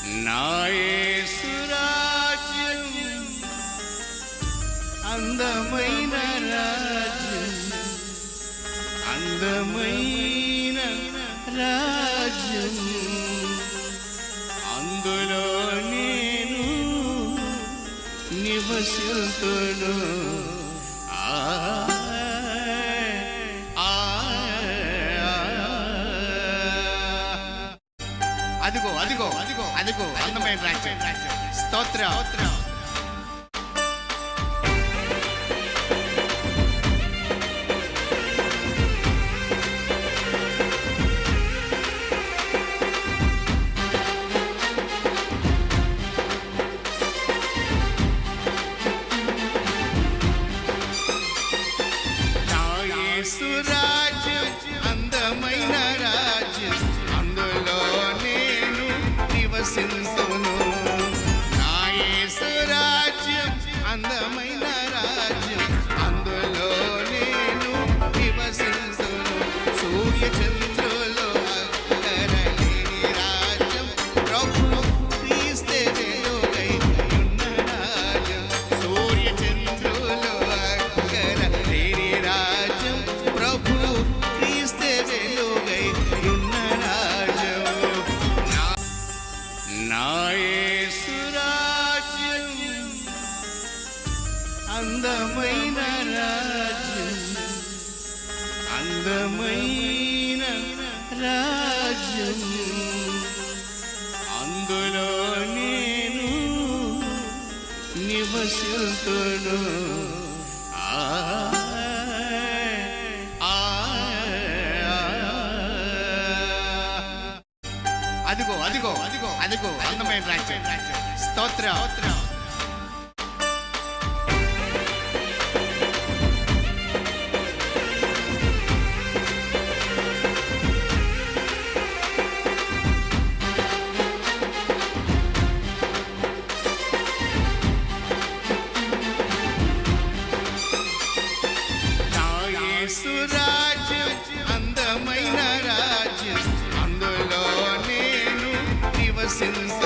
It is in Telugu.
నా యేసు రాజ్యం అందమైన రాజ్యం, అందమైన రాజ్యం, అందులో నేను నివసింతును. అదిగో అదిగో అదిగో అదిగో అందమైన రాజ్యం. స్తోత్రం. యేసు రాజ్యం అందమైన రాజ్యం, అందులో నేను నివసింతును. నా యేసు రాజ్యం అందమైన రాజ్యం, అందులో నేను నివసింతును. సూర్య చంద్రులు అక్కరలేని రాజ్యం, ప్రభు క్రీస్తే వెలుగై ఉన్న రాజ్యం. సూర్య చంద్రులు అక్కరలేని రాజ్యం, ప్రభు క్రీస్తే వెలుగై ఉన్న రాజ్యం. నా యేసు రాజ్యం అందమైన రాజ్యం, అందమైన రాజ్యం, అందులో నేను నివసింతును. అదిగో అదిగో అదిగో అదిగో అందమైన రాజ్యం. స్తోత్రం. నా యేసు రాజ్యం అందమైన రాజ్యం, అందులో నేను నివసింతును.